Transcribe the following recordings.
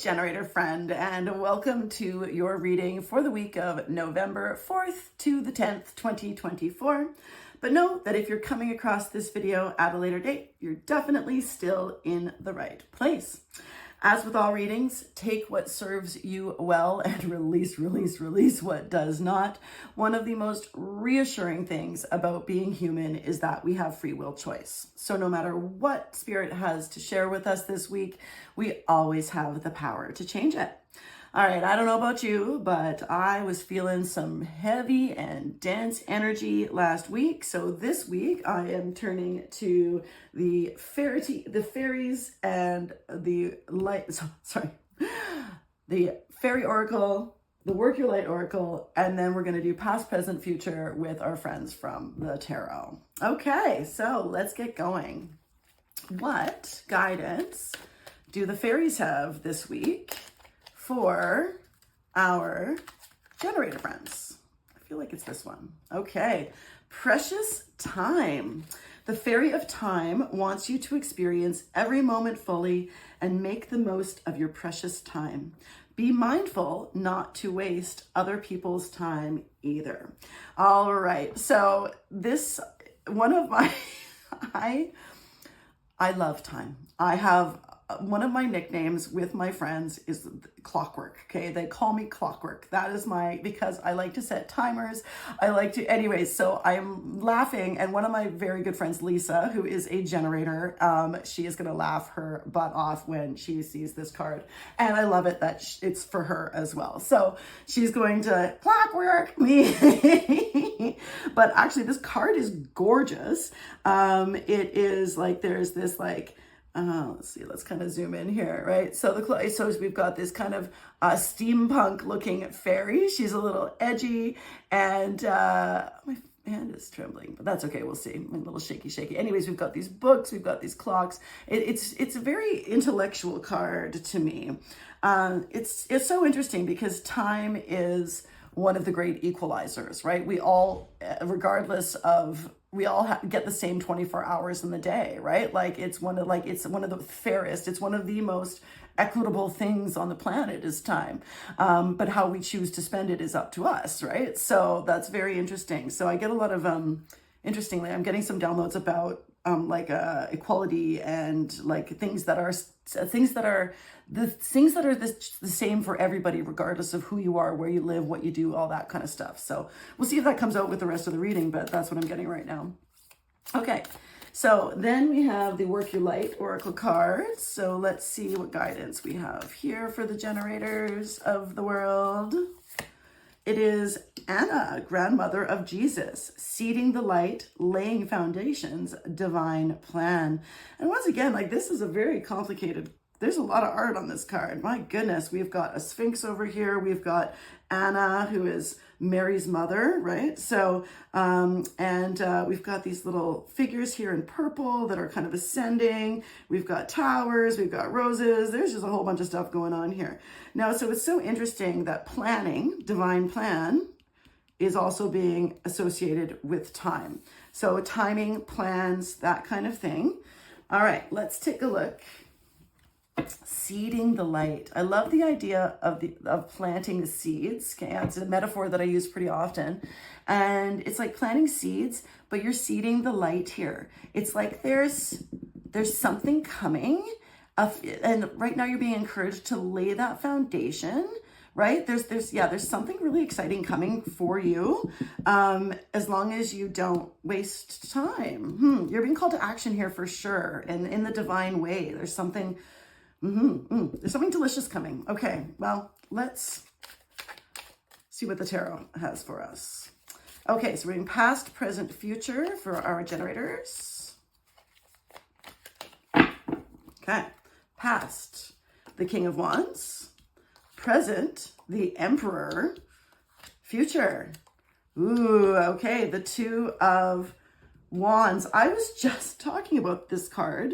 generator friend, and welcome to your reading for the week of November 4th to the 10th, 2024. But know that if you're coming across this video at a later date, you're definitely still in the right place. As with all readings, take what serves you well and release what does not. One of the most reassuring things about being human is that we have free will choice. So no matter what Spirit has to share with us this week, we always have the power to change it. All right, I don't know about you, but I was feeling some heavy and dense energy last week. So this week I am turning to the fairies and the fairy oracle, the Work Your Light oracle, and then we're going to do past, present, future with our friends from the tarot. Okay, so let's get going. What guidance do the fairies have this week for our generator friends? I feel like it's this one. Okay, precious time. The fairy of time wants you to experience every moment fully and make the most of your precious time. Be mindful not to waste other people's time either. All right, so this one of my I love time. I have one of my nicknames with my friends is Clockwork. Okay, they call me Clockwork. That is because I like to set timers. Anyways, so I'm laughing, and one of my very good friends, Lisa, who is a generator, she is gonna laugh her butt off when she sees this card, and I love it that it's for her as well. So she's going to Clockwork me. But actually, this card is gorgeous. It is like there's this like. Let's see, let's kind of zoom in here, right? So we've got this kind of steampunk looking fairy. She's a little edgy, and my hand is trembling, but that's okay. We'll see. I'm a little shaky. Anyways, we've got these books, we've got these clocks. It's a very intellectual card to me. It's so interesting because time is one of the great equalizers, right? We all, get the same 24 hours in the day, right? It's one of the fairest, it's one of the most equitable things on the planet is time. But how we choose to spend it is up to us, right? So that's very interesting. So I get a lot of, interestingly, I'm getting some downloads about equality and like things that are the same for everybody, regardless of who you are, where you live, what you do, all that kind of stuff. So we'll see if that comes out with the rest of the reading, but that's what I'm getting right now. Okay, so then we have the Work Your Light oracle cards. So let's see what guidance we have here for the generators of the world. It is Anna, grandmother of Jesus, seeding the light, laying foundations, divine plan. And once again, this is a very complicated, there's a lot of art on this card. My goodness, we've got a Sphinx over here. We've got Anna, who is Mary's mother, right? So, we've got these little figures here in purple that are kind of ascending. We've got towers, we've got roses. There's just a whole bunch of stuff going on here. Now, so it's so interesting that planning, divine plan, is also being associated with time. So timing, plans, that kind of thing. All right, let's take a look. Seeding the light. I love the idea of planting the seeds. Okay, it's a metaphor that I use pretty often, and it's like planting seeds, but you're seeding the light here. It's like there's something coming, and right now you're being encouraged to lay that foundation. Right? There's something really exciting coming for you, as long as you don't waste time. You're being called to action here for sure, and in the divine way. There's something. There's something delicious coming. Okay, well, let's see what the tarot has for us. Okay, so we're in past, present, future for our generators. Okay, past, the King of Wands. Present, the Emperor. Future, ooh, okay, the Two of Wands. I was just talking about this card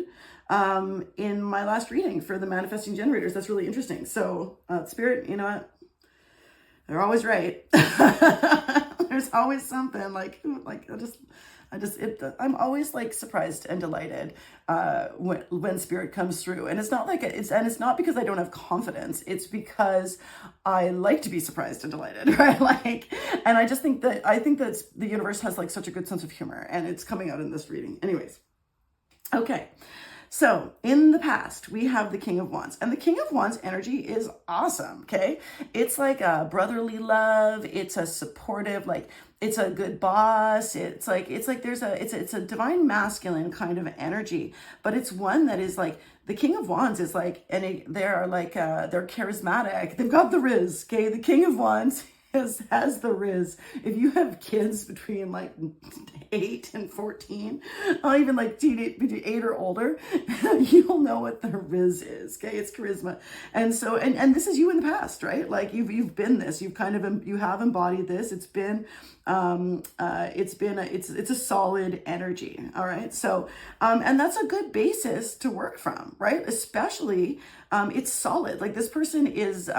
in my last reading for the manifesting generators. That's really interesting. So Spirit, you know what? They're always right. There's always something I'm always like surprised and delighted when spirit comes through, and it's not like it's not because I don't have confidence. It's because I like to be surprised and delighted, right? Like, and I think that the universe has like such a good sense of humor, and it's coming out in this reading. Anyways, okay. So in the past, we have the King of Wands, and the King of Wands energy is awesome. Okay. It's like a brotherly love. It's a supportive, like it's a good boss. It's like it's a divine masculine kind of energy, but it's one that is like the King of Wands is like, and they're like, they're charismatic. They've got the Riz. Okay. The King of Wands has the Riz. If you have kids between like 8 and 14, not even like teenage, between 8 or older, you'll know what the Riz is. Okay, it's charisma, and so and this is you in the past, right? Like you've been this. You've kind of you have embodied this. It's a solid energy. All right, so and that's a good basis to work from, right? Especially it's solid. Like this person is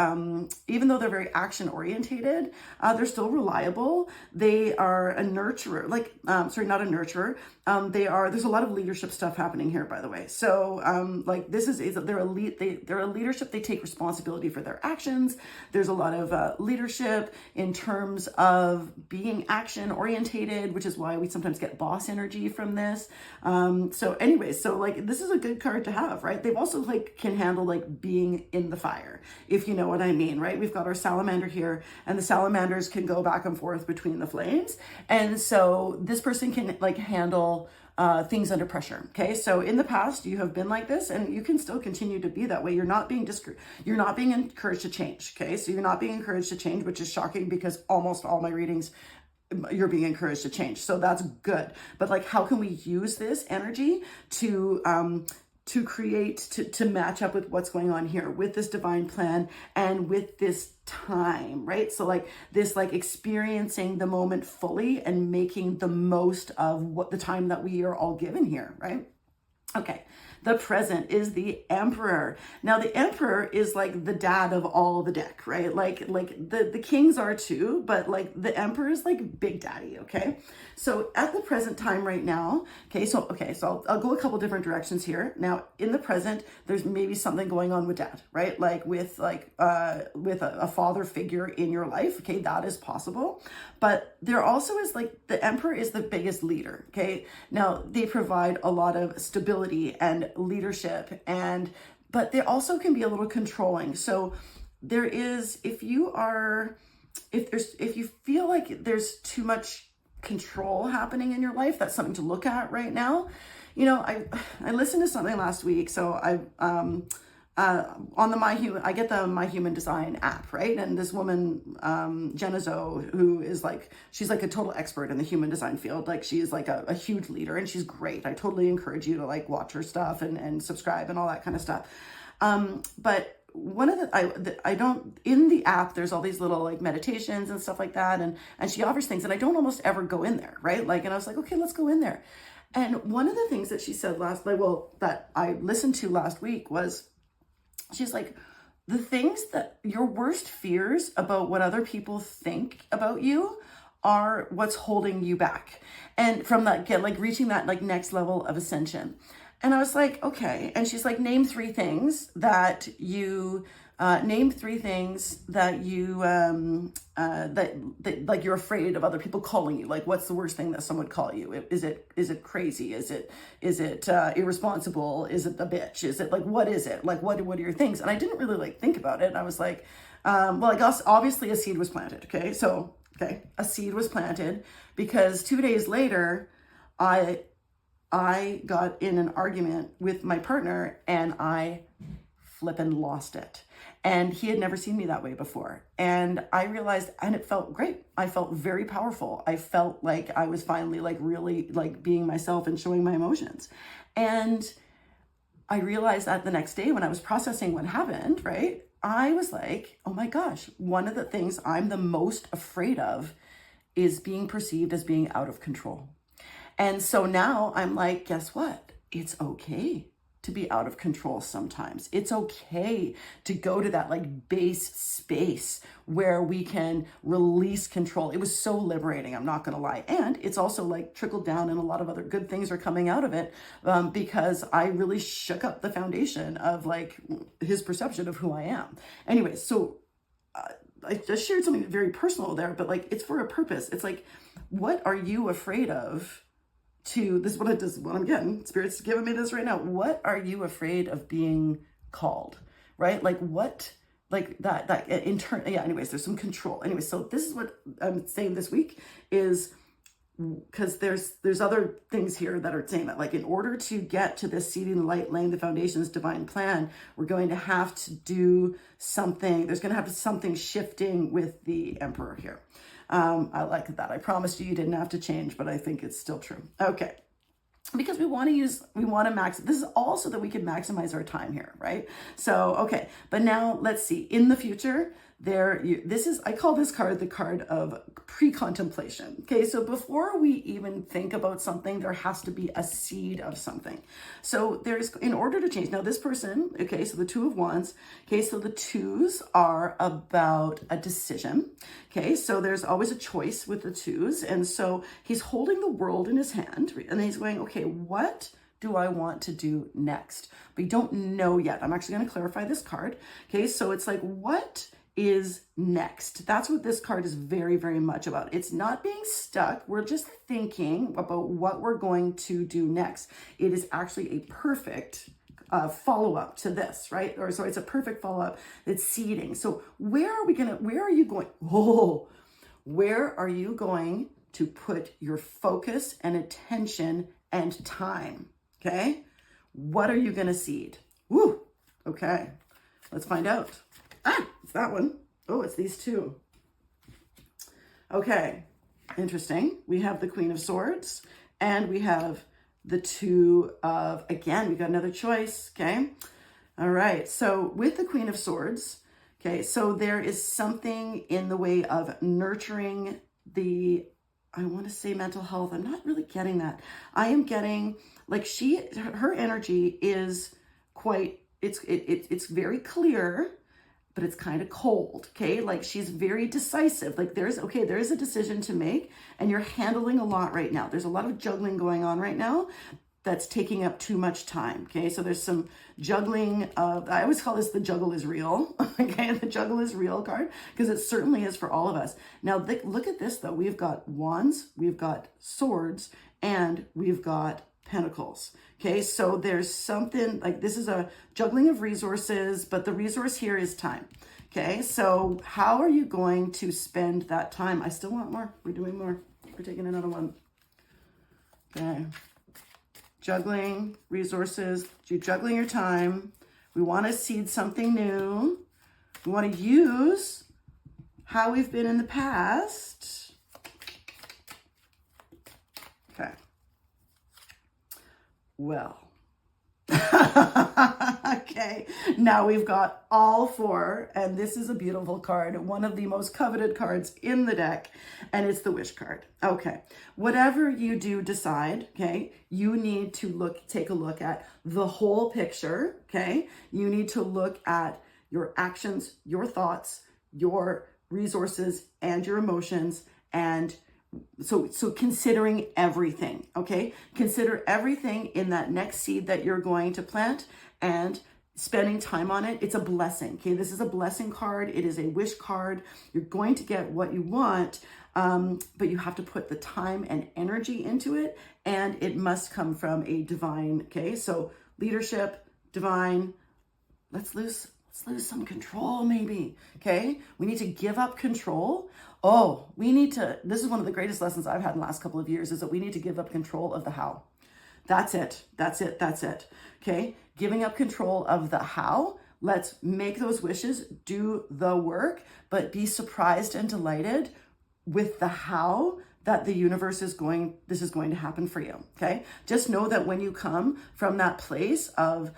even though they're very action orientated, they're still reliable. They are a nurturer, like sorry, not a nurturer. There's a lot of leadership stuff happening here, by the way. So like they're a leadership. They take responsibility for their actions. There's a lot of leadership in terms of being action orientated, which is why we sometimes get boss energy from this. So anyways, so like this is a good card to have, right? They've also like can handle like being in the fire, if you know what I mean, right? We've got our salamander here, and the salamanders can go back and forth between the flames. And so this person can like handle things under pressure. Okay. So in the past you have been like this, and you can still continue to be that way. You're not being encouraged to change. Okay. So you're not being encouraged to change, which is shocking because almost all my readings, you're being encouraged to change. So that's good. But like, how can we use this energy to create, to match up with what's going on here with this divine plan and with this time, right? So like this, like experiencing the moment fully and making the most of what the time that we are all given here, right? Okay. The present is the Emperor. Now the Emperor is like the dad of all the deck, right? Like the kings are too, but like the Emperor is like big daddy. Okay. So at the present time right now, so I'll go a couple different directions here. Now in the present, there's maybe something going on with dad, right? Like with a father figure in your life. Okay. That is possible. But there also is like the Emperor is the biggest leader. Okay. Now they provide a lot of stability and leadership, but they also can be a little controlling. So there is, if you feel like there's too much control happening in your life, that's something to look at right now. You know, I listened to something last week. So on the I get the My Human Design app, right? And this woman, Jenna Zoe, who is like, she's like a total expert in the human design field. Like she's like a huge leader, and she's great. I totally encourage you to like watch her stuff and subscribe and all that kind of stuff. But one of in the app, there's all these little like meditations and stuff like that. And she offers things, and I don't almost ever go in there, right? Like, and I was like, okay, let's go in there. And one of the things that she said that I listened to last week was, she's like, the things that your worst fears about what other people think about you are what's holding you back. And from that, like reaching that like next level of ascension. And I was like, okay. And she's like, name three things that you that like you're afraid of other people calling you. Like, what's the worst thing that someone would call you? Is it crazy? Is it irresponsible? Is it the bitch? Is it like, what is it? Like, what are your things? And I didn't really like think about it. And I was like, well, I guess obviously a seed was planted. Okay. So, a seed was planted because 2 days later, I got in an argument with my partner, and I flippin' lost it. And he had never seen me that way before. And I realized, and it felt great. I felt very powerful. I felt like I was finally like really like being myself and showing my emotions. And I realized that the next day when I was processing what happened, right? I was like, oh my gosh, one of the things I'm the most afraid of is being perceived as being out of control. And so now I'm like, guess what? It's okay to be out of control sometimes. It's okay to go to that like base space where we can release control. It was so liberating, I'm not gonna lie. And it's also like trickled down and a lot of other good things are coming out of it, because I really shook up the foundation of like his perception of who I am. Anyway, so I just shared something very personal there, but like it's for a purpose. It's like, what are you afraid of? This is what it does. What I'm getting, Spirit's giving me this right now. What are you afraid of being called? Right? Like what? Like that in turn. Yeah. Anyways, there's some control. Anyway, so this is what I'm saying this week is, because there's other things here that are saying that like in order to get to this seeding the light, laying the foundations, divine plan, we're going to have to do something. There's going to have to something shifting with the Emperor here. I like that. I promised you didn't have to change, but I think it's still true. Okay. Because we want to max, this is all so that we can maximize our time here, right? So, okay. But now let's see, in the future, I call this card the card of pre-contemplation. Okay, so before we even think about something, there has to be a seed of something. So in order to change, now this person, okay, so the Two of Wands, okay, so the twos are about a decision. Okay, so there's always a choice with the twos. And so he's holding the world in his hand and he's going, okay, what do I want to do next? But you don't know yet. I'm actually going to clarify this card. Okay, so it's like, what is next? That's what this card is very, very much about. It's not being stuck. We're just thinking about what we're going to do next. It is actually a perfect follow-up to this, right? Or so it's a perfect follow-up. It's seeding. So where are you going? Oh, where are you going to put your focus and attention and time? Okay. What are you going to seed? Woo. Okay. Let's find out. It's that one. Oh, it's these two. Okay, interesting. We have the Queen of Swords and we have the Two of, again, we got another choice, okay? All right, so with the Queen of Swords, okay, so there is something in the way of nurturing I want to say mental health. I'm not really getting that. I am getting, like her energy is quite, it's very clear, but it's kind of cold, okay? Like she's very decisive. Like there is a decision to make and you're handling a lot right now. There's a lot of juggling going on right now that's taking up too much time, okay? So there's some juggling of, I always call this the juggle is real, okay? The juggle is real card, because it certainly is for all of us. Now, look at this though. We've got wands, we've got swords, and we've got pentacles. Okay, so there's something like this is a juggling of resources, but the resource here is time. Okay, so how are you going to spend that time? I still want more. We're doing more. We're taking another one. Okay, juggling resources. You're juggling your time. We want to seed something new. We want to use how we've been in the past. Okay. Well, okay, now we've got all four, and this is a beautiful card, one of the most coveted cards in the deck, and it's the Wish card. Okay, whatever you do decide, okay, you need to take a look at the whole picture, okay? You need to look at your actions, your thoughts, your resources, and your emotions, and so considering everything, okay? Consider everything in that next seed that you're going to plant and spending time on it. It's a blessing, okay? This is a blessing card. It is a wish card. You're going to get what you want, but you have to put the time and energy into it, and it must come from a divine, okay? So leadership, divine, let's lose some control maybe, okay? We need to give up control. This is one of the greatest lessons I've had in the last couple of years, is that we need to give up control of the how. That's it. Okay? Giving up control of the how. Let's make those wishes, do the work, but be surprised and delighted with the how that the universe is going to happen for you, okay? Just know that when you come from that place of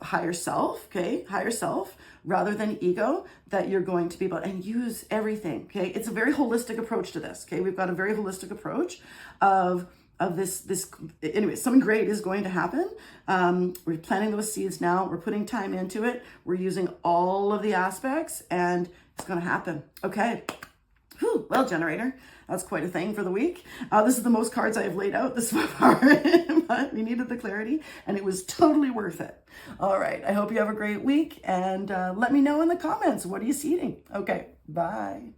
higher self, okay, higher self, rather than ego, that you're going to be able, and use everything, okay? It's a very holistic approach to this, okay? We've got a very holistic approach of of this, anyway, something great is going to happen. We're planting those seeds now. We're putting time into it. We're using all of the aspects, and it's going to happen. Okay. Whew, well, generator, that's quite a thing for the week. This is the most cards I have laid out this far, but we needed the clarity, and it was totally worth it. All right. I hope you have a great week, and let me know in the comments, what are you seeding? Okay. Bye.